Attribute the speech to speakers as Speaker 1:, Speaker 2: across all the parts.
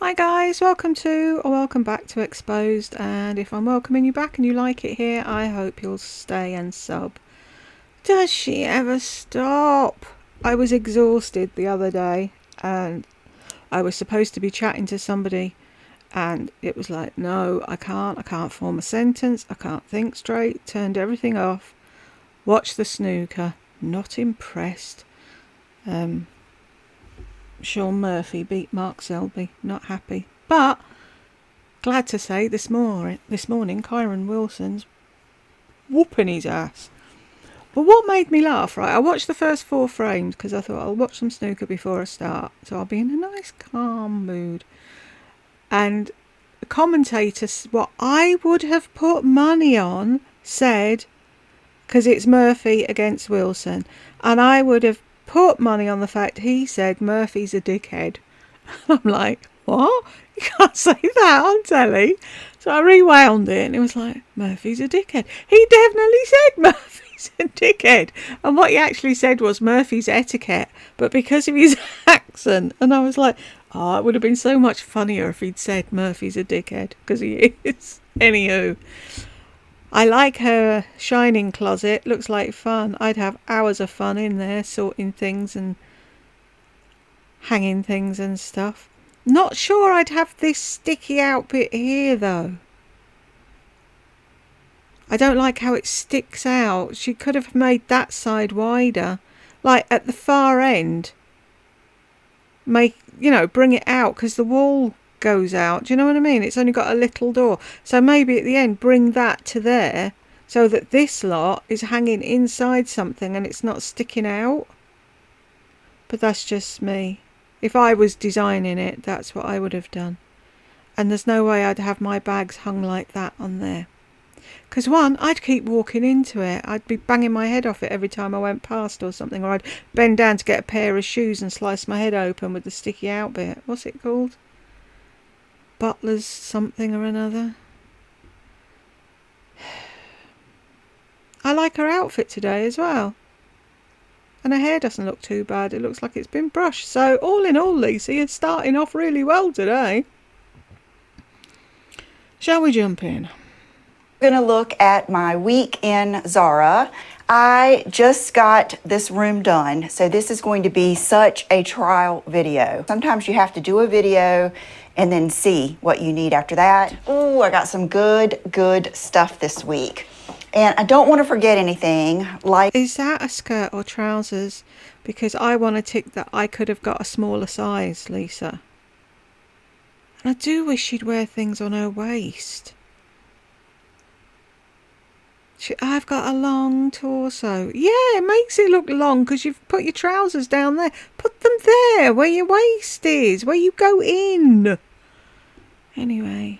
Speaker 1: Hi guys, welcome back to Exposed, and if I'm welcoming you back and you like it here, I hope you'll stay and sub. Does she ever stop? I was exhausted the other day and I was supposed to be chatting to somebody and it was like, no, I can't form a sentence, I can't think straight, turned everything off, watched the snooker, not impressed. Sean Murphy beat Mark Selby, not happy. But glad to say this morning Kyron Wilson's whooping his ass. But what made me laugh, right? I watched the first 4 frames because I thought I'll watch some snooker before I start, so I'll be in a nice calm mood. And the commentator, what I would have put money on, said, because it's Murphy against Wilson, and I would have put money on the fact he said Murphy's a dickhead. I'm like, what? You can't say that on telly. So I rewound it and it was like, Murphy's a dickhead. He definitely said Murphy's a dickhead. And what he actually said was Murphy's etiquette, but because of his accent. And I was like, oh, it would have been so much funnier if he'd said Murphy's a dickhead, because he is. Anywho, I like her shining closet. Looks like fun. I'd have hours of fun in there, sorting things and hanging things and stuff. Not sure I'd have this sticky out bit here though. I don't like how it sticks out. She could have made that side wider, like at the far end. Bring it out, because the wall goes out. Do you know what I mean? It's only got a little door, so maybe at the end bring that to there so that this lot is hanging inside something and it's not sticking out. But that's just me. If I was designing it, that's what I would have done. And there's no way I'd have my bags hung like that on there. Because one, I'd keep walking into it. I'd be banging my head off it every time I went past or something. Or I'd bend down to get a pair of shoes and slice my head open with the sticky out bit. What's it called? Butler's something or another. I like her outfit today as well. And her hair doesn't look too bad. It looks like it's been brushed. So all in all, Lisa, you're starting off really well today. Shall we jump in?
Speaker 2: We're going to look at my week in Zara. I just got this room done, so this is going to be such a trial video. Sometimes you have to do a video and then see what you need after that. Ooh, I got some good stuff this week. And I don't want to forget anything.
Speaker 1: Is that a skirt or trousers? Because I want to tick that I could have got a smaller size, Lisa. And I do wish she'd wear things on her waist. I've got a long torso. Yeah, it makes it look long because you've put your trousers down there. Put them there, where your waist is, where you go in. Anyway.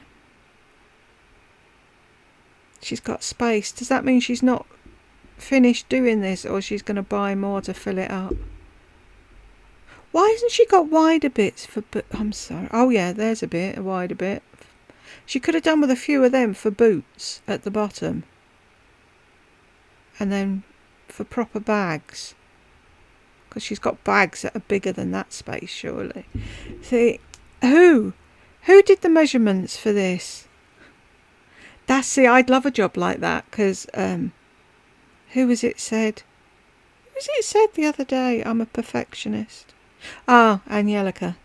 Speaker 1: She's got space. Does that mean she's not finished doing this, or she's going to buy more to fill it up? Why hasn't she got wider bits for... I'm sorry. Oh yeah, there's a wider bit. She could have done with a few of them for boots at the bottom. And then for proper bags. Because she's got bags that are bigger than that space, surely. See, who did the measurements for this? I'd love a job like that, because who was it said? Who was it said the other day? I'm a perfectionist. Angelica.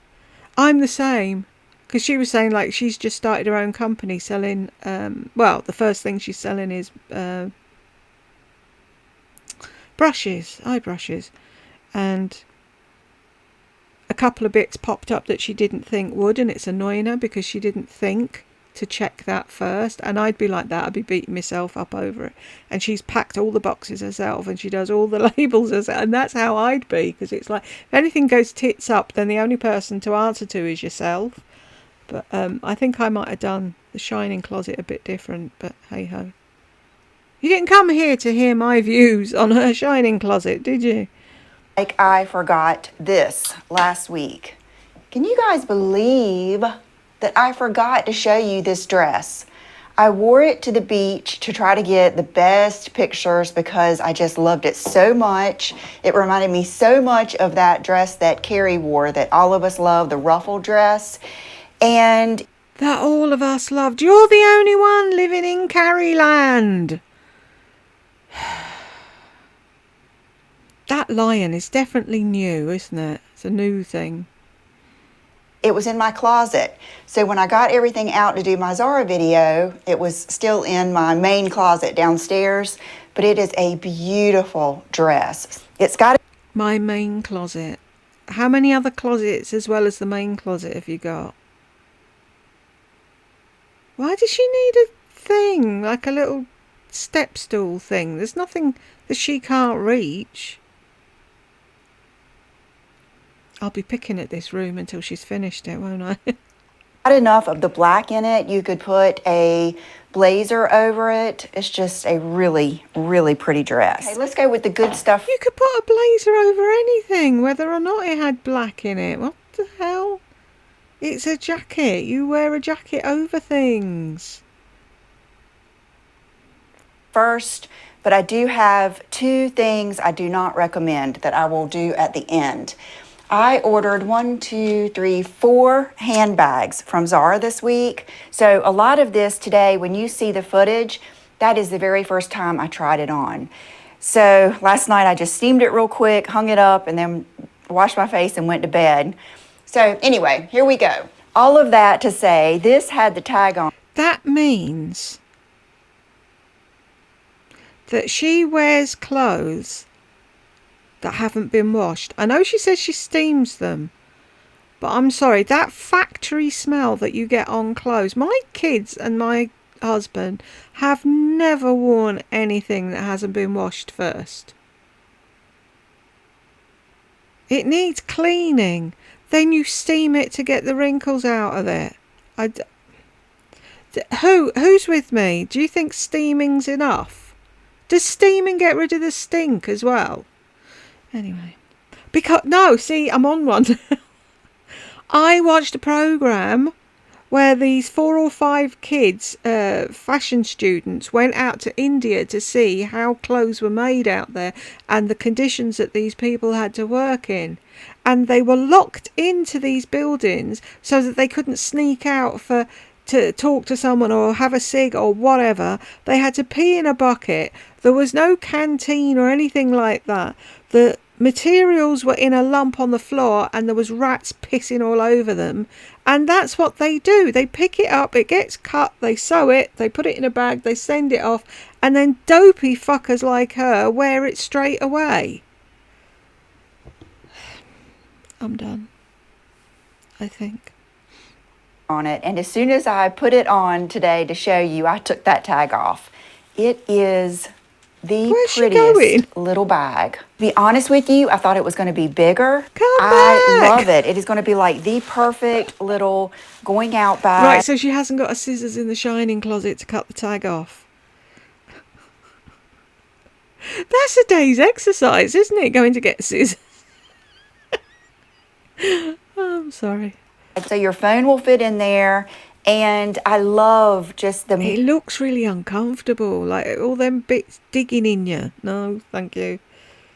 Speaker 1: I'm the same, because she was saying like she's just started her own company selling. The first thing she's selling is eye brushes, and a couple of bits popped up that she didn't think would, and it's annoying her because she didn't think to check that first. And I'd be like that. I'd be beating myself up over it. And she's packed all the boxes herself and she does all the labels herself, and that's how I'd be, because it's like if anything goes tits up, then the only person to answer to is yourself. But I think I might have done the shining closet a bit different, but hey ho. You didn't come here to hear my views on her shining closet, did you?
Speaker 2: Like, I forgot this last week. Can you guys believe that I forgot to show you this dress? I wore it to the beach to try to get the best pictures because I just loved it so much. It reminded me so much of that dress that Carrie wore that all of us love, the ruffle dress. And
Speaker 1: that all of us loved. You're the only one living in Carrieland. That lion is definitely new, isn't it? It's a new thing.
Speaker 2: it was in my closet. So when I got everything out to do my Zara video, it was still in my main closet downstairs, but it is a beautiful dress. It's got
Speaker 1: My main closet. How many other closets as well as the main closet have you got? Why does she need a thing, like a little step stool thing? There's nothing that she can't reach. I'll be picking at this room until she's finished it, won't I?
Speaker 2: got enough of the black in it. You could put a blazer over it. It's just a really, really pretty dress. Okay, let's go with the good stuff.
Speaker 1: You could put a blazer over anything, whether or not it had black in it. What the hell? It's a jacket. You wear a jacket over things.
Speaker 2: First, but I do have 2 things I do not recommend that I will do at the end. I ordered 4 handbags from Zara this week. So a lot of this today, when you see the footage, that is the very first time I tried it on. So last night I just steamed it real quick, hung it up, and then washed my face and went to bed. So anyway, here we go. All of that to say, this had the tag on.
Speaker 1: That means that she wears clothes that haven't been washed. I know she says she steams them, but I'm sorry, that factory smell that you get on clothes. My kids and my husband have never worn anything that hasn't been washed first. It needs cleaning. Then you steam it to get the wrinkles out of it. Who's with me? Do you think steaming's enough? Does steaming get rid of the stink as well? Anyway, because no, see, I'm on one. I watched a program where these 4 or 5 kids, fashion students, went out to India to see how clothes were made out there and the conditions that these people had to work in. And they were locked into these buildings so that they couldn't sneak out to talk to someone or have a cig or whatever. They had to pee in a bucket. There was no canteen or anything like that. The materials were in a lump on the floor and there was rats pissing all over them. And that's what they do. They pick it up, it gets cut, they sew it, they put it in a bag, they send it off, and then dopey fuckers like her wear it straight away. I'm done, I think.
Speaker 2: On it, and as soon as I put it on today to show you, I took that tag off. It is the prettiest little bag. To be honest with you, I thought it was going to be bigger. I love it. It is going to be like the perfect little going out bag.
Speaker 1: Right, so she hasn't got her scissors in the shining closet to cut the tag off. That's a day's exercise, isn't it? Going to get scissors. I'm sorry.
Speaker 2: So your phone will fit in there, and I love just the...
Speaker 1: It looks really uncomfortable, like all them bits digging in you. No, thank you.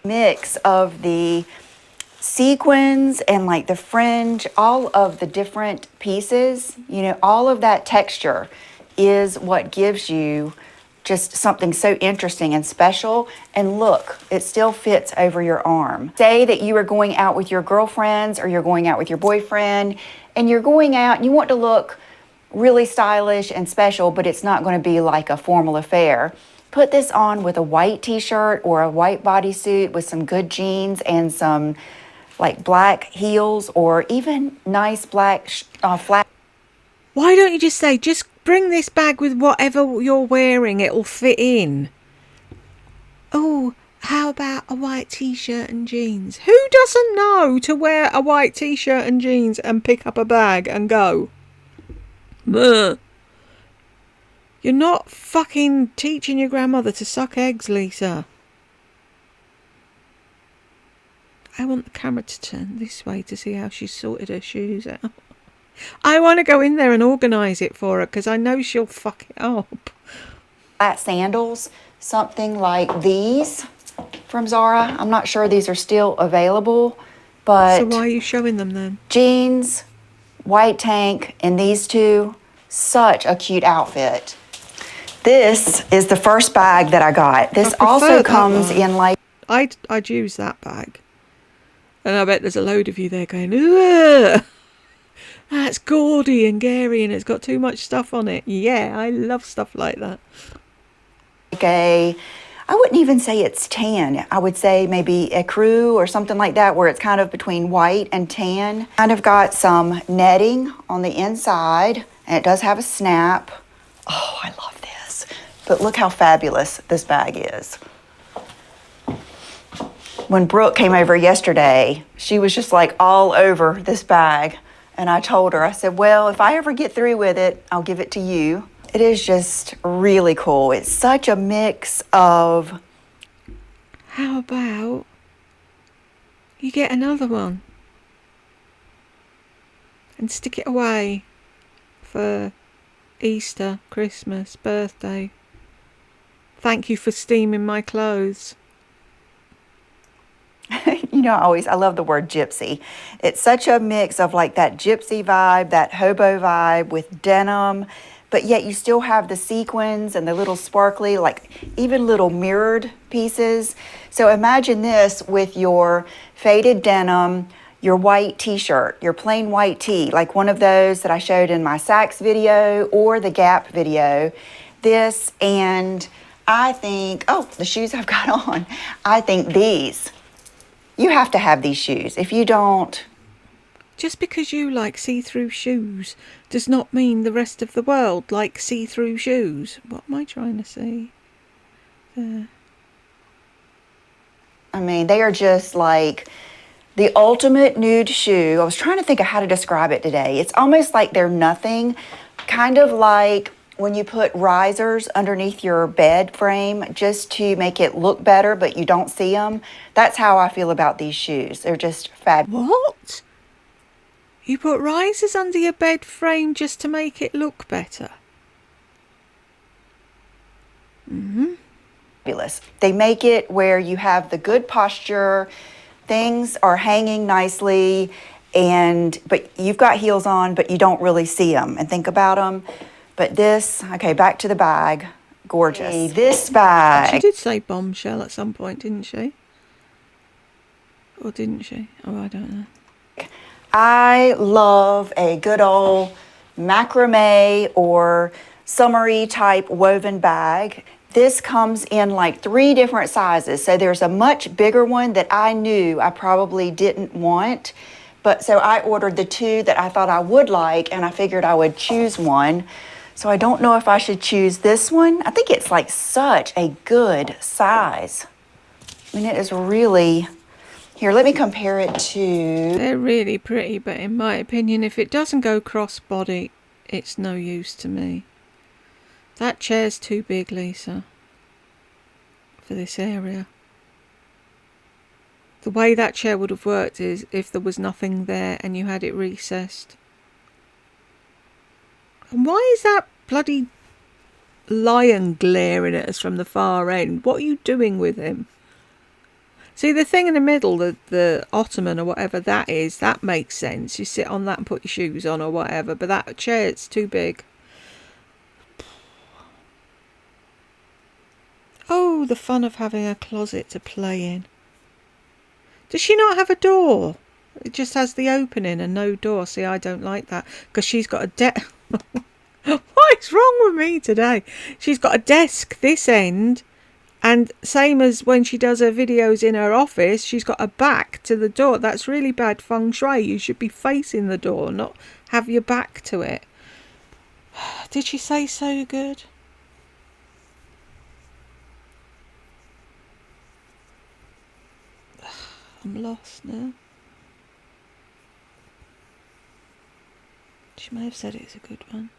Speaker 2: Mix of the sequins and like the fringe, all of the different pieces, you know, all of that texture is what gives you just something so interesting and special. And look, it still fits over your arm. Say that you are going out with your girlfriends or you're going out with your boyfriend and you're going out and you want to look really stylish and special, but it's not going to be like a formal affair. Put this on with a white t-shirt or a white bodysuit with some good jeans and some like black heels or even nice black flat.
Speaker 1: Why don't you just say, just bring this bag with whatever you're wearing, it'll fit in. Oh, how about a white t-shirt and jeans? Who doesn't know to wear a white t-shirt and jeans and pick up a bag and go? You're not fucking teaching your grandmother to suck eggs, Lisa. I want the camera to turn this way to see how she's sorted her shoes out. I want to go in there and organise it for her because I know she'll fuck it up.
Speaker 2: Flat sandals, something like these from Zara. I'm not sure these are still available, but...
Speaker 1: So why are you showing them then?
Speaker 2: Jeans white tank and these two. Such a cute outfit. This is the first bag that I got. This also comes in like...
Speaker 1: I'd use that bag. And I bet there's a load of you there going, ugh, that's gaudy and gary and it's got too much stuff on it. Yeah, I love stuff like that.
Speaker 2: I wouldn't even say it's tan. I would say maybe ecru or something like that, where it's kind of between white and tan. Kind of got some netting on the inside, and it does have a snap. Oh, I love this. But look how fabulous this bag is. When Brooke came over yesterday, she was just like all over this bag. And I told her, I said, well, if I ever get through with it, I'll give it to you. It is just really cool. It's such a mix of...
Speaker 1: How about you get another one and stick it away for Easter, Christmas, birthday. Thank you for steaming my clothes.
Speaker 2: You know, I love the word gypsy. It's such a mix of like that gypsy vibe, that hobo vibe with denim, but yet you still have the sequins and the little sparkly, like even little mirrored pieces. So imagine this with your faded denim, your white t-shirt, your plain white tee, like one of those that I showed in my Saks video or the Gap video. This, and I think, oh, the shoes I've got on, I think these. You have to have these shoes. If you don't...
Speaker 1: Just because you like see-through shoes does not mean the rest of the world like see-through shoes. What am I trying to say there?
Speaker 2: I mean, they are just like the ultimate nude shoe. I was trying to think of how to describe it today. It's almost like they're nothing. Kind of like when you put risers underneath your bed frame just to make it look better, but you don't see them. That's how I feel about these shoes. They're just fabulous.
Speaker 1: What? You put risers under your bed frame just to make it look better? Mm-hmm.
Speaker 2: Fabulous. They make it where you have the good posture, things are hanging nicely, but you've got heels on, but you don't really see them and think about them. But this, okay, back to the bag. Gorgeous. Hey, this bag.
Speaker 1: She did say bombshell at some point, didn't she? Or didn't she? Oh, I don't know.
Speaker 2: I love a good old macrame or summery type woven bag. This comes in like 3 different sizes. So there's a much bigger one that I knew I probably didn't want. But so I ordered the 2 that I thought I would like, and I figured I would choose one. So I don't know if I should choose this one. I think it's like such a good size. I mean, it is really... Here, let me compare it to...
Speaker 1: They're really pretty, but in my opinion, if it doesn't go crossbody, it's no use to me. That chair's too big, Lisa, for this area. The way that chair would have worked is if there was nothing there and you had it recessed. And why is that bloody lion glaring at us from the far end? What are you doing with him? See, the thing in the middle, the ottoman or whatever that is, that makes sense. You sit on that and put your shoes on or whatever. But that chair, it's too big. Oh, the fun of having a closet to play in. Does she not have a door? It just has the opening and no door. See, I don't like that. Because she's got a desk. What's wrong with me today? She's got a desk this end. And same as when she does her videos in her office, she's got a back to the door. That's really bad feng shui. You should be facing the door, not have your back to it. Did she say so good? I'm lost now. She may have said it's a good one.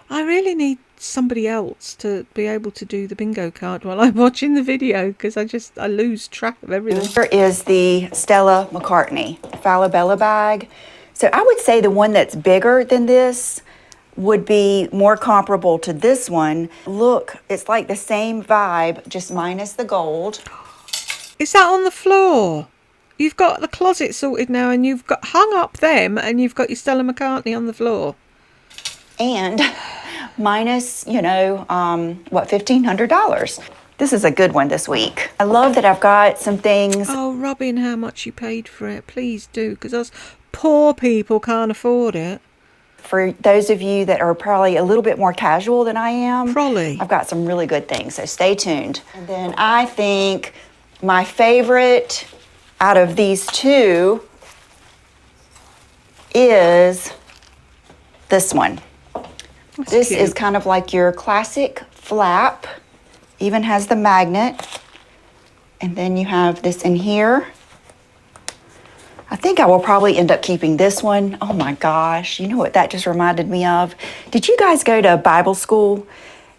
Speaker 1: I really need somebody else to be able to do the bingo card while I'm watching the video, because I lose track of everything.
Speaker 2: Here is the Stella McCartney Falabella bag. So I would say the one that's bigger than this would be more comparable to this one. Look, it's like the same vibe, just minus the gold.
Speaker 1: Is that on the floor? You've got the closet sorted now, and you've got hung up them, and you've got your Stella McCartney on the floor.
Speaker 2: And minus, $1,500. This is a good one this week. I love that I've got some things.
Speaker 1: Oh, Robin, how much you paid for it. Please do, because us poor people can't afford it.
Speaker 2: For those of you that are probably a little bit more casual than I am,
Speaker 1: Probably.
Speaker 2: I've got some really good things, so stay tuned. And then I think my favorite out of these two is this one. This
Speaker 1: cute.
Speaker 2: is kind of like your classic flap, even has the magnet. And then you have this in here. I think I will probably end up keeping this one. Oh my gosh, you know what that just reminded me of? Did you guys go to Bible school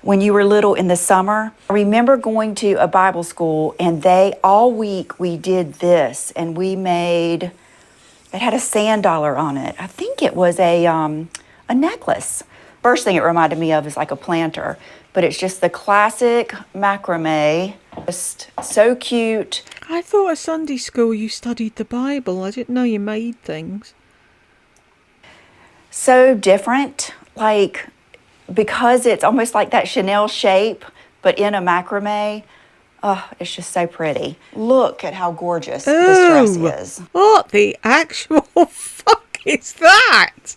Speaker 2: when you were little in the summer? I remember going to a Bible school and all week we did this, and we made, it had a sand dollar on it. I think it was a necklace. First thing it reminded me of is like a planter, but it's just the classic macrame, just so cute.
Speaker 1: I thought at Sunday school you studied the Bible. I didn't know you made things.
Speaker 2: So different, like, because it's almost like that Chanel shape, but in a macrame. Oh, it's just so pretty. Look at how gorgeous this dress is.
Speaker 1: What the actual fuck is that?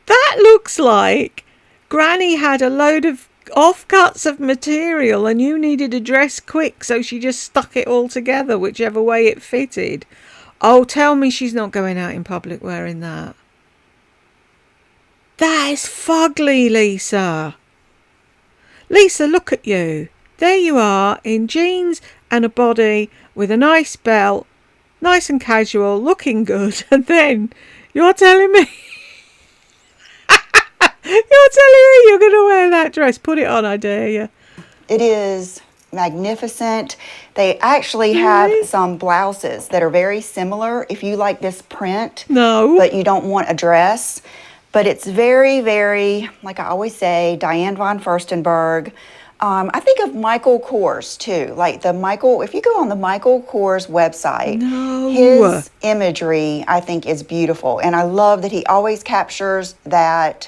Speaker 1: That looks like Granny had a load of offcuts of material and you needed a dress quick, so she just stuck it all together whichever way it fitted. Oh, tell me she's not going out in public wearing that. That is fugly, Lisa. Lisa, look at you. There you are in jeans and a body with a nice belt, nice and casual, looking good, and then you're telling me you're going to wear that dress. Put it on, I dare you.
Speaker 2: It is magnificent. They actually have some blouses that are very similar if you like this print.
Speaker 1: No.
Speaker 2: But you don't want a dress. But it's very, very, like I always say, Diane von Furstenberg. I think of Michael Kors too. Like if you go on the Michael Kors website, his imagery I think is beautiful. And I love that he always captures that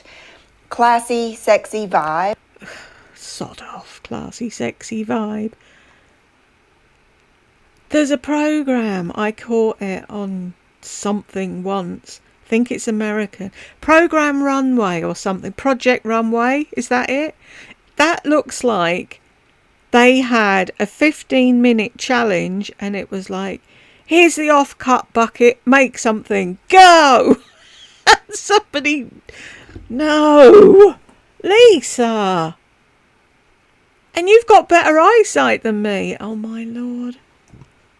Speaker 2: classy, sexy vibe.
Speaker 1: Sod off, classy, sexy vibe. There's a program, I caught it on something once. I think it's American. Program Runway or something. Project Runway, is that it? That looks like they had a 15-minute challenge and it was like, here's the off-cut bucket, make something, go! Somebody... No! Lisa! And you've got better eyesight than me. Oh, my Lord.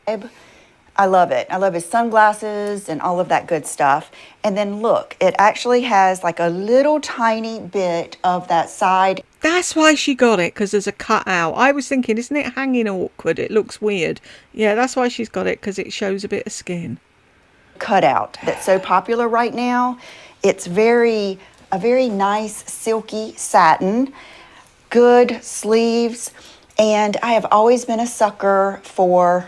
Speaker 2: I love it. I love his sunglasses and all of that good stuff. And then look, it actually has like a little tiny bit of that side.
Speaker 1: That's why she got it, because there's a cutout. I was thinking, isn't it hanging awkward? It looks weird. Yeah, that's why she's got it, because it shows a bit of skin.
Speaker 2: Cutout that's so popular right now. It's a very nice silky satin, good sleeves, and I have always been a sucker for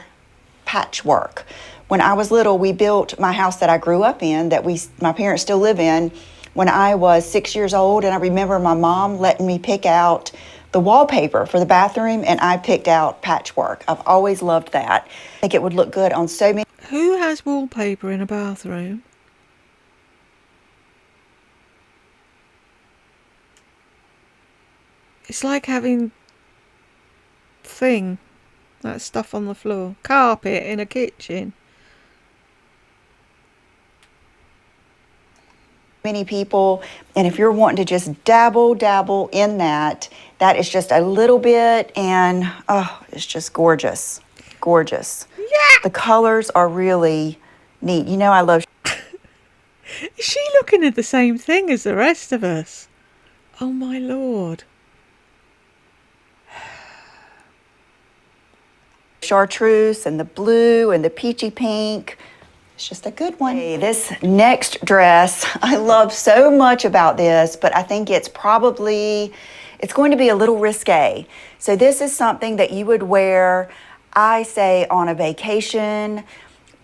Speaker 2: patchwork. When I was little, we built my house that I grew up in, that my parents still live in, when I was 6 years old, and I remember my mom letting me pick out the wallpaper for the bathroom, and I picked out patchwork. I've always loved that. I think it would look good on so many.
Speaker 1: Who has wallpaper in a bathroom? It's like having that stuff on the floor. Carpet in a kitchen.
Speaker 2: Many people, and if you're wanting to just dabble in that is just a little bit, and it's just gorgeous. Yeah. The colors are really neat. You know, I love.
Speaker 1: Is she looking at the same thing as the rest of us? Oh my Lord.
Speaker 2: Chartreuse and the blue and the peachy pink. It's just a good one. Hey, this next dress, I love so much about this, but I think it's going to be a little risque. So this is something that you would wear, I say, on a vacation,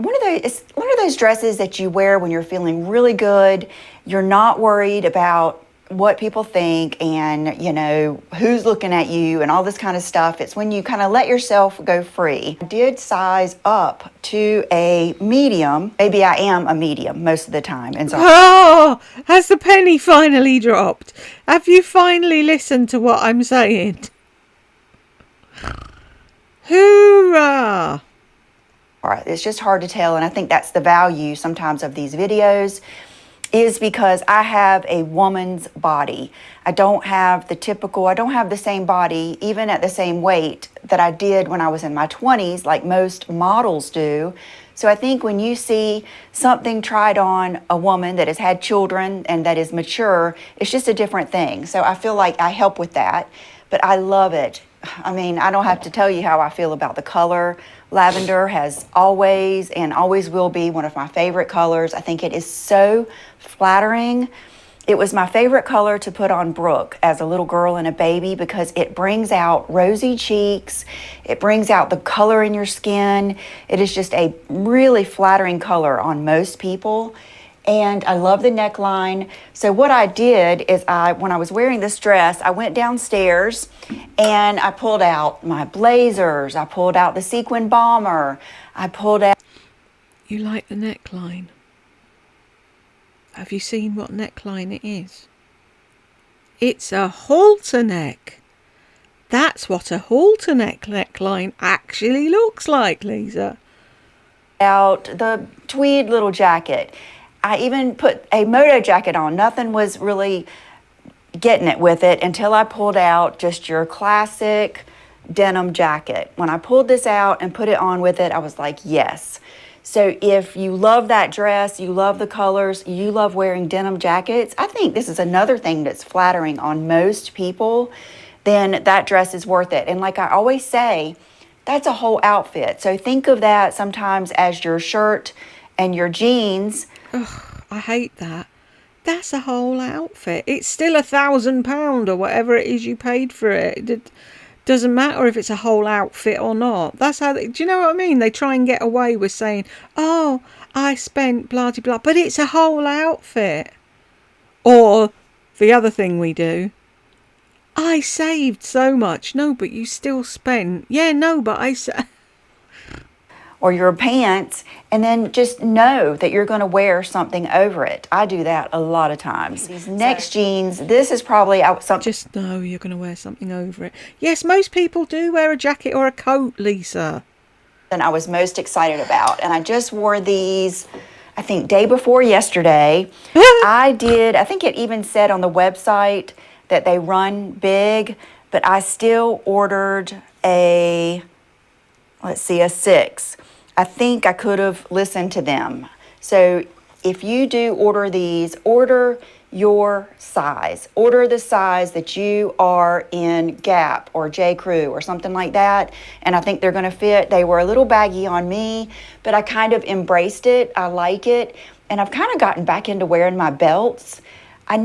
Speaker 2: it's one of those dresses that you wear when you're feeling really good. You're not worried about what people think and, you know, who's looking at you and all this kind of stuff. It's when you kind of let yourself go free. I did size up to a medium. Maybe I am a medium most of the time. And so,
Speaker 1: Oh, has the penny finally dropped? Have you finally listened to what I'm saying? Hoorah!
Speaker 2: all right, it's just hard to tell. And I think that's the value sometimes of these videos, is because I have a woman's body. I don't have the same body, even at the same weight, that I did when I was in my 20s, like most models do. So I think when you see something tried on a woman that has had children and that is mature, it's just a different thing. So I feel like I help with that, but I love it. I mean, I don't have to tell you how I feel about the color. Lavender has always and always will be one of my favorite colors. I think it is so flattering. It was my favorite color to put on Brooke as a little girl and a baby because it brings out rosy cheeks. It brings out the color in your skin. It is just a really flattering color on most people. And I love the neckline. So what I did is when I was wearing this dress, I went downstairs and I pulled out my blazers. I pulled out the sequin bomber. I pulled out...
Speaker 1: You like the neckline? Have you seen what neckline it is? It's a halter neck. That's what a halter neckline actually looks like, Lisa.
Speaker 2: Out the tweed little jacket. I even put a moto jacket on. Nothing was really getting it with it until I pulled out just your classic denim jacket. When I pulled this out and put it on with it, I was like, yes. So if you love that dress, you love the colors, you love wearing denim jackets, I think this is another thing that's flattering on most people, then that dress is worth it. And like I always say, that's a whole outfit. So think of that sometimes as your shirt and your jeans.
Speaker 1: Ugh, I hate that. That's a whole outfit. It's still £1,000 or whatever it is you paid for it. It doesn't matter if it's a whole outfit or not. That's how do you know what I mean? They try and get away with saying, oh, I spent blah blah blah, but it's a whole outfit. Or the other thing we do, I saved so much. No, but you still spent. Yeah, no, but
Speaker 2: or your pants, and then just know that you're going to wear something over it. I do that a lot of times. These next jeans, this is probably something.
Speaker 1: Just know you're going to wear something over it. Yes, most people do wear a jacket or a coat, Lisa.
Speaker 2: And I was most excited about, and I just wore these, I think, day before yesterday. I think it even said on the website that they run big, but I still ordered a 6. I think I could have listened to them. So if you do order these, order your size. Order the size that you are in Gap or J. Crew or something like that. And I think they're going to fit. They were a little baggy on me, but I kind of embraced it. I like it. And I've kind of gotten back into wearing my belts. I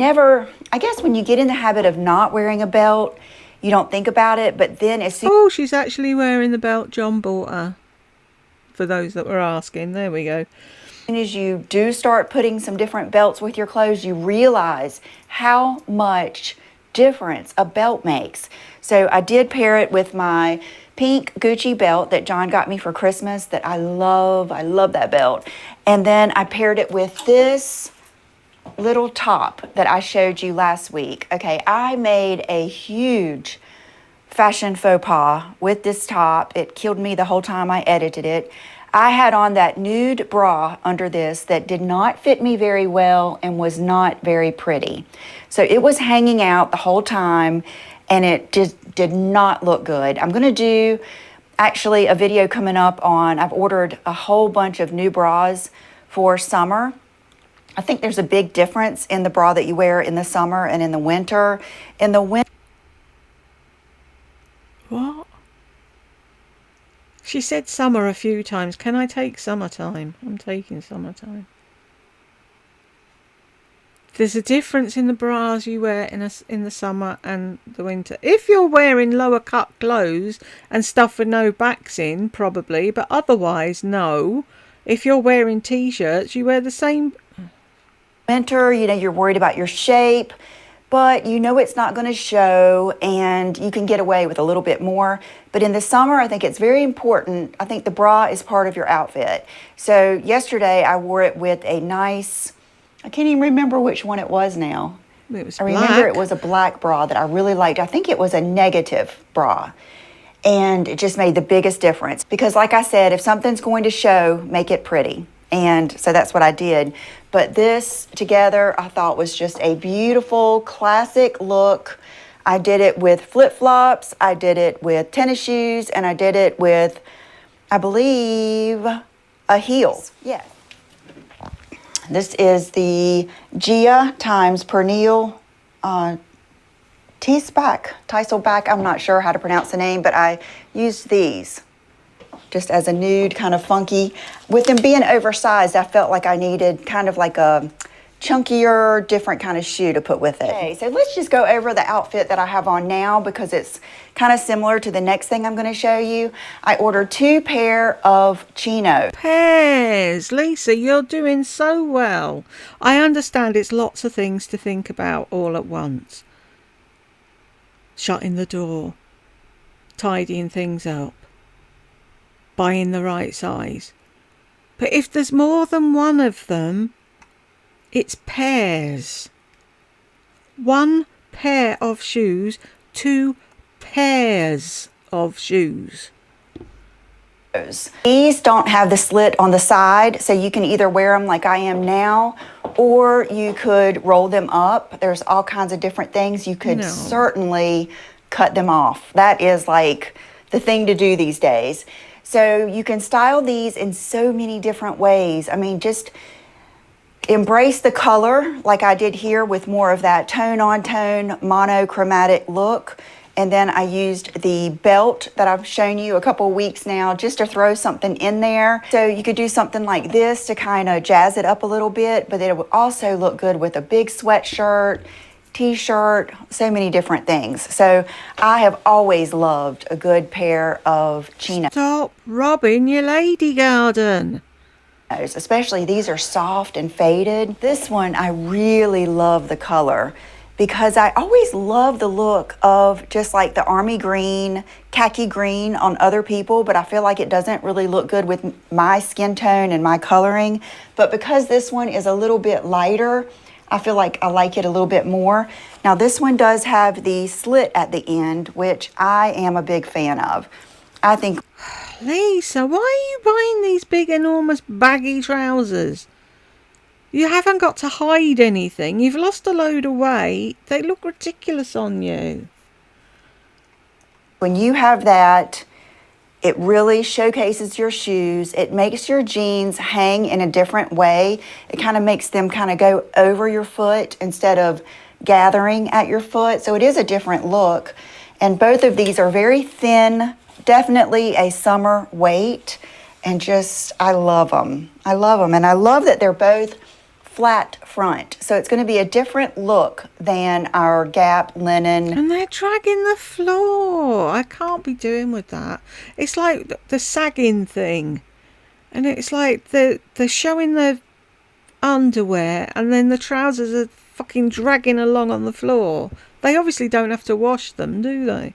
Speaker 2: guess when you get in the habit of not wearing a belt, you don't think about it, but then as soon...
Speaker 1: Oh, she's actually wearing the belt John bought her. For those that were asking, there we go.
Speaker 2: As soon as you do start putting some different belts with your clothes, you realize how much difference a belt makes. So I did pair it with my pink Gucci belt that John got me for Christmas that I love. I love that belt. And then I paired it with this little top that I showed you last week. Okay, I made a huge fashion faux pas with this top. It killed me the whole time I edited it. I had on that nude bra under this that did not fit me very well and was not very pretty. So it was hanging out the whole time and it just did not look good. I'm going to do actually a video coming up on, I've ordered a whole bunch of new bras for summer. I think there's a big difference in the bra that you wear in the summer and in the winter. In the winter,
Speaker 1: What? She said summer a few times. Can I take summertime? I'm taking summertime. There's a difference in the bras you wear in the summer and the winter. If you're wearing lower cut clothes and stuff with no backs in, probably, but otherwise, no. if you're wearing t-shirts, you wear the same.
Speaker 2: Winter, you know, you're worried about your shape, but you know it's not going to show and you can get away with a little bit more. But in the summer, I think it's very important. I think the bra is part of your outfit. So yesterday I wore it with a nice, I can't even remember which one it was now.
Speaker 1: It was
Speaker 2: I
Speaker 1: black.
Speaker 2: remember it was a black bra that I really liked. I think it was a negative bra. And it just made the biggest difference. Because like I said, if something's going to show, make it pretty. And so that's what I did. But this together, I thought was just a beautiful, classic look. I did it with flip-flops, I did it with tennis shoes, and I did it with, I believe, a heel. Yes. This is the Gia times Pernille Teisselback. I'm not sure how to pronounce the name, but I used these just as a nude, kind of funky. With them being oversized, I felt like I needed kind of like a chunkier, different kind of shoe to put with it. Okay, so let's just go over the outfit that I have on now because it's kind of similar to the next thing I'm going to show you. I ordered 2 pair of chinos.
Speaker 1: Pairs. Lisa, you're doing so well. I understand it's lots of things to think about all at once. Shutting the door, tidying things up, buying the right size. But if there's more than one of them, it's pairs. 1 pair of shoes, 2 pairs of shoes.
Speaker 2: These don't have the slit on the side, so you can either wear them like I am now, or you could roll them up. There's all kinds of different things. You could certainly cut them off. That is like the thing to do these days. So you can style these in so many different ways. I mean, just embrace the color like I did here with more of that tone-on-tone monochromatic look. And then I used the belt that I've shown you a couple weeks now just to throw something in there. So you could do something like this to kind of jazz it up a little bit, but it would also look good with a big sweatshirt, t-shirt, so many different things. So I have always loved a good pair of chinos.
Speaker 1: Stop robbing your lady garden.
Speaker 2: Especially these are soft and faded. This one, I really love the color because I always love the look of just like the army green, khaki green on other people, but I feel like it doesn't really look good with my skin tone and my coloring. But because this one is a little bit lighter, I feel like I like it a little bit more. Now this one does have the slit at the end, which I am a big fan of. I think...
Speaker 1: Lisa, why are you buying these big, enormous, baggy trousers? You haven't got to hide anything. You've lost a load of weight. They look ridiculous on you.
Speaker 2: When you have that, it really showcases your shoes. It makes your jeans hang in a different way. It kind of makes them kind of go over your foot instead of gathering at your foot. So it is a different look. And both of these are very thin, definitely a summer weight. And just, I love them. I love them. And I love that they're both flat front. So it's going to be a different look than our Gap linen.
Speaker 1: And they're dragging the floor. I can't be doing with that. It's like the sagging thing. And it's like they're showing the underwear and then the trousers are fucking dragging along on the floor. They obviously don't have to wash them, do they?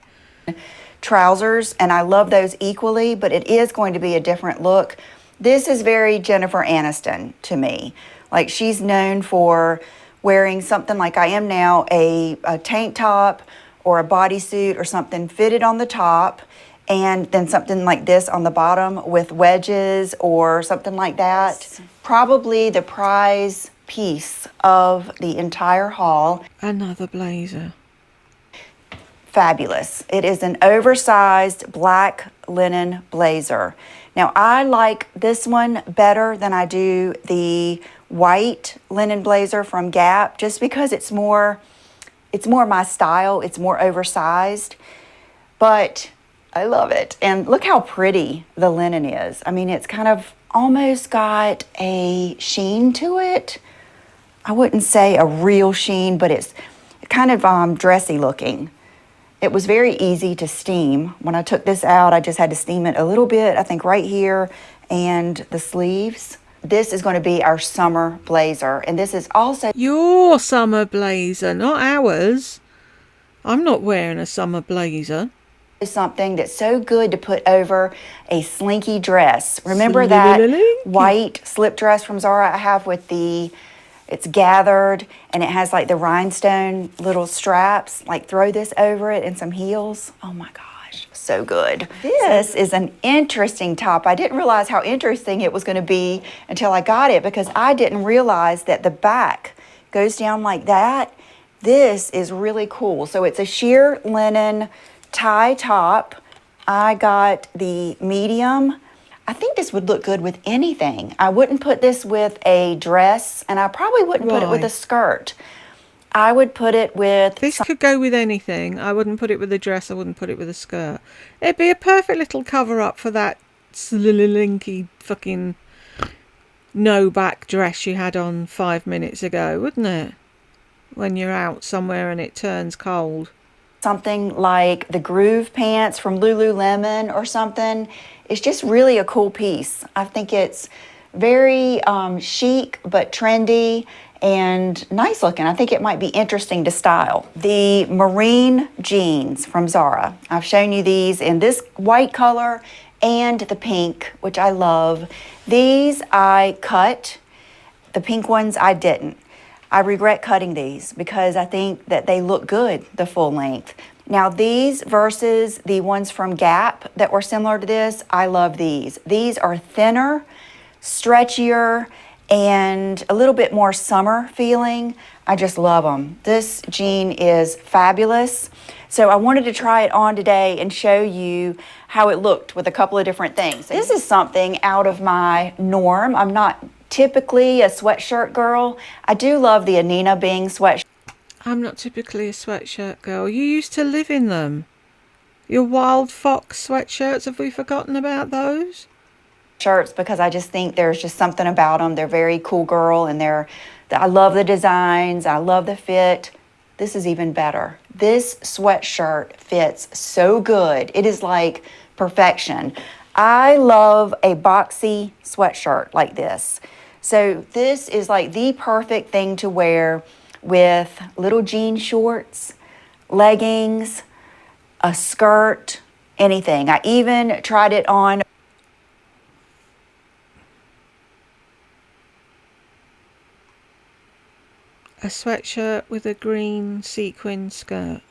Speaker 2: Trousers, and I love those equally, but it is going to be a different look. This is very Jennifer Aniston to me. Like she's known for wearing something like I am now, a tank top or a bodysuit or something fitted on the top, and then something like this on the bottom with wedges or something like that. Probably the prize piece of the entire haul.
Speaker 1: Another blazer.
Speaker 2: Fabulous. It is an oversized black linen blazer. Now I like this one better than I do the white linen blazer from Gap just because it's more my style. It's more oversized, but I love it. And look how pretty the linen is. I mean, it's kind of almost got a sheen to it. I wouldn't say a real sheen, but it's kind of dressy looking. It was very easy to steam. When I took this out, I just had to steam it a little bit, I think right here, and the sleeves. This is going to be our summer blazer, and this is also
Speaker 1: Your summer blazer, not ours. I'm not wearing a summer blazer.
Speaker 2: something that's so good to put over a slinky dress. Remember that
Speaker 1: Slinky.
Speaker 2: white slip dress from Zara I have with it's gathered and it has like the rhinestone little straps? Like throw this over it and some heels. Oh my gosh, so good. This is an interesting top. I didn't realize how interesting it was going to be until I got it, because I didn't realize that the back goes down like that. This is really cool. So it's a sheer linen tie top. I got the medium. I think this would look good with anything. I wouldn't put this with a dress, and I probably wouldn't put it with
Speaker 1: Why?
Speaker 2: a skirt. I would put it with
Speaker 1: This could go with anything. I wouldn't put it with a dress. I wouldn't put it with a skirt. It'd be a perfect little cover up for that slinky fucking no back dress you had on 5 minutes ago, wouldn't it? When you're out somewhere and it turns cold.
Speaker 2: something like the groove pants from Lululemon or something. It's just really a cool piece. I think it's very chic but trendy and nice looking. I think it might be interesting to style. The marine jeans from Zara. I've shown you these in this white color and the pink, which I love. These I cut. The pink ones I didn't. I regret cutting these because I think that they look good the full length. Now these versus the ones from Gap that were similar to this, I love these. These are thinner, stretchier, and a little bit more summer feeling. I just love them. This jean is fabulous. So I wanted to try it on today and show you how it looked with a couple of different things. This is something out of my norm. I'm not typically a sweatshirt girl. I do love the Anina Bing sweatshirt.
Speaker 1: I'm not typically a sweatshirt girl. You used to live in them. Your Wild Fox sweatshirts, have we forgotten about those?
Speaker 2: Shirts because I just think there's just something about them. They're very cool girl, and I love the designs. I love the fit. This is even better. This sweatshirt fits so good. It is like perfection. I love a boxy sweatshirt like this. So this is like the perfect thing to wear with little jean shorts, leggings, a skirt, anything. I even tried it on
Speaker 1: A sweatshirt with a green sequin skirt.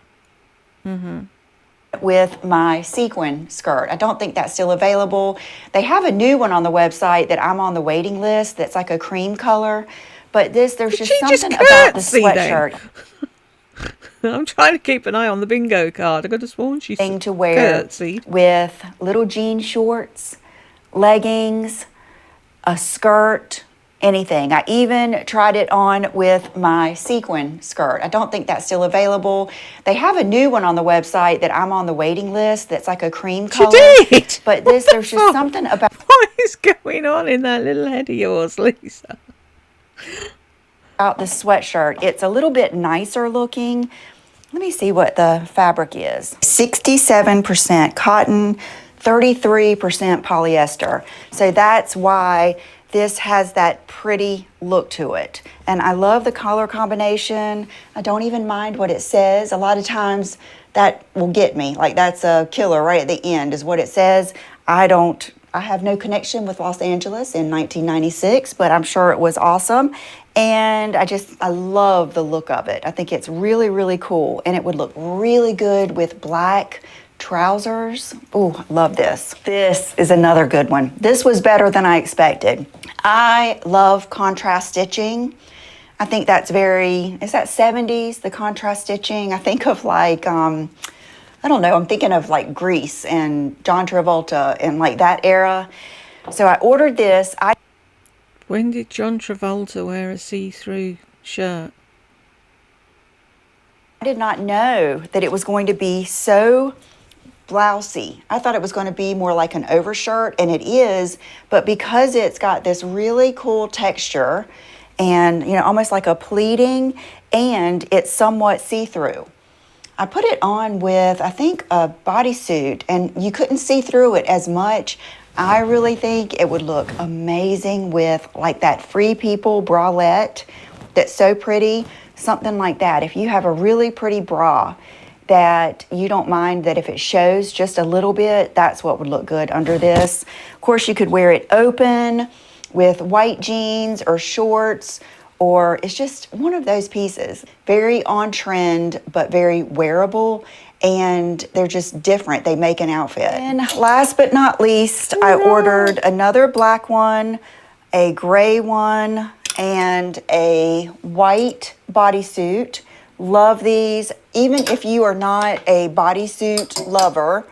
Speaker 2: with my sequin skirt. I don't think that's still available. They have a new one on the website that I'm on the waiting list that's like a cream color. But there's
Speaker 1: Did
Speaker 2: just
Speaker 1: she just
Speaker 2: something about the
Speaker 1: curtsy then?
Speaker 2: sweatshirt
Speaker 1: I'm trying to keep an eye on the bingo card. I could have sworn she
Speaker 2: thing to wear
Speaker 1: curtsied.
Speaker 2: with little jean shorts, leggings, a skirt, anything. I even tried it on with my sequin skirt. I don't think that's still available. They have a new one on the website that I'm on the waiting list that's like a cream color.
Speaker 1: She did!
Speaker 2: But
Speaker 1: What the
Speaker 2: there's just
Speaker 1: fuck?
Speaker 2: something about
Speaker 1: What is going on in that little head of yours, Lisa?
Speaker 2: the sweatshirt. It's a little bit nicer looking. Let me see what the fabric is. 67% cotton, 33% polyester. So that's why this has that pretty look to it. And I love the color combination. I don't even mind what it says. A lot of times that will get me. Like that's a killer right at the end is what it says. I have no connection with Los Angeles in 1996, but I'm sure it was awesome. And I love the look of it. I think it's really, really cool. And it would look really good with black trousers. Oh, love this. This is another good one. This was better than I expected. I love contrast stitching. I think that's is that 70s, the contrast stitching? I think of like, I don't know, I'm thinking of like Grease and John Travolta and like that era. So I ordered this.
Speaker 1: When did John Travolta wear a see-through shirt?
Speaker 2: I did not know that it was going to be so blousy. I thought it was going to be more like an overshirt, and it is, but because it's got this really cool texture and, almost like a pleating, and it's somewhat see-through. I put it on with, I think, a bodysuit, and you couldn't see through it as much. I really think it would look amazing with like that Free People bralette that's so pretty, something like that. If you have a really pretty bra that you don't mind that if it shows just a little bit, that's what would look good under this. Of course, you could wear it open with white jeans or shorts, or it's just one of those pieces. Very on trend, but very wearable, and they're just different. They make an outfit. And last but not least, I ordered another black one, a gray one, and a white bodysuit. Love these. Even if you are not a bodysuit lover,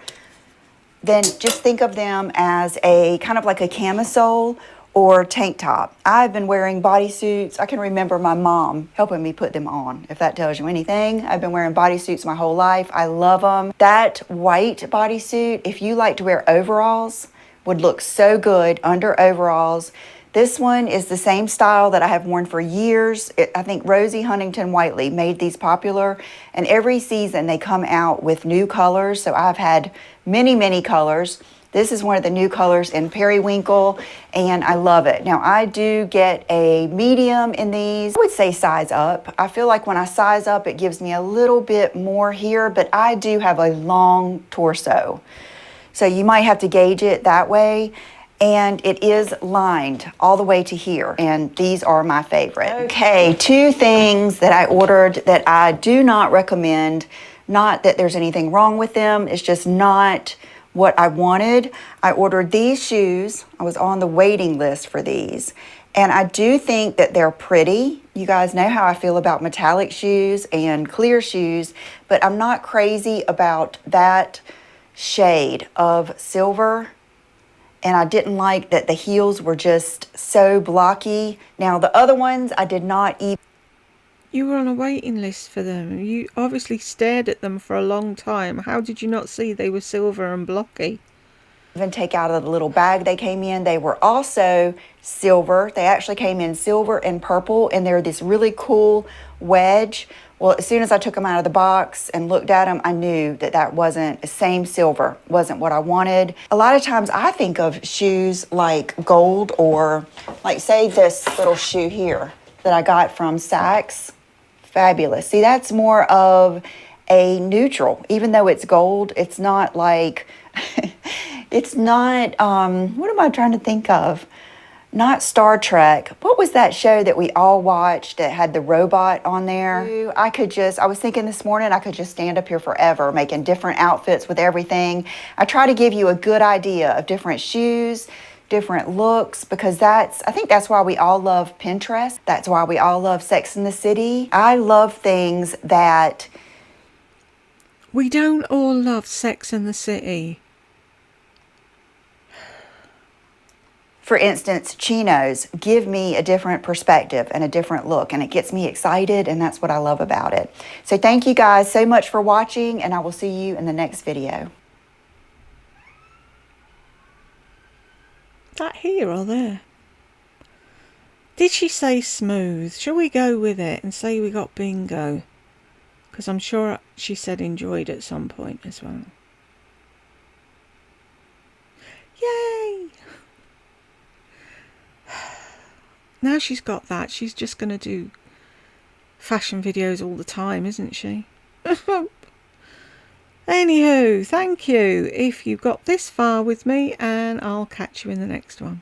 Speaker 2: then just think of them as a kind of like a camisole or tank top. I've been wearing bodysuits. I can remember my mom helping me put them on, if that tells you anything. I've been wearing bodysuits my whole life. I love them. That white bodysuit, if you like to wear overalls, would look so good under overalls. This one is the same style that I have worn for years. I think Rosie Huntington Whiteley made these popular, and every season they come out with new colors. So I've had many, many colors. This is one of the new colors in periwinkle, and I love it. Now, I do get a medium in these. I would say size up. I feel like when I size up, it gives me a little bit more here, but I do have a long torso. So you might have to gauge it that way. And it is lined all the way to here, and these are my favorite. Okay, 2 things that I ordered that I do not recommend. Not that there's anything wrong with them, it's just not what I wanted. I ordered these shoes. I was on the waiting list for these, and I do think that they're pretty. You guys know how I feel about metallic shoes and clear shoes, but I'm not crazy about that shade of silver. And I didn't like that the heels were just so blocky. Now, the other ones, I did not even...
Speaker 1: You were on a waiting list for them. You obviously stared at them for a long time. How did you not see they were silver and blocky?
Speaker 2: Even take out of the little bag they came in. They were also silver. They actually came in silver and purple, and they're this really cool wedge. Well, as soon as I took them out of the box and looked at them, I knew that that wasn't the same silver, wasn't what I wanted. A lot of times I think of shoes like gold, or like say this little shoe here that I got from Saks. Fabulous. See, that's more of a neutral. Even though it's gold, it's not like, it's not, what am I trying to think of? Not Star Trek. What was that show that we all watched that had the robot on there? I was thinking this morning, I could just stand up here forever making different outfits with everything. I try to give you a good idea of different shoes, different looks, because I think that's why we all love Pinterest. That's why we all love Sex and the City. I love things that...
Speaker 1: We don't all love Sex and the City.
Speaker 2: For instance, chinos give me a different perspective and a different look, and it gets me excited, and that's what I love about it. So thank you guys so much for watching, and I will see you in the next video.
Speaker 1: That here or there? Did she say smooth? Shall we go with it and say we got bingo? Because I'm sure she said enjoyed at some point as well. Yay! Now she's got that, she's just going to do fashion videos all the time, isn't she? Anywho, thank you if you got this far with me, and I'll catch you in the next one.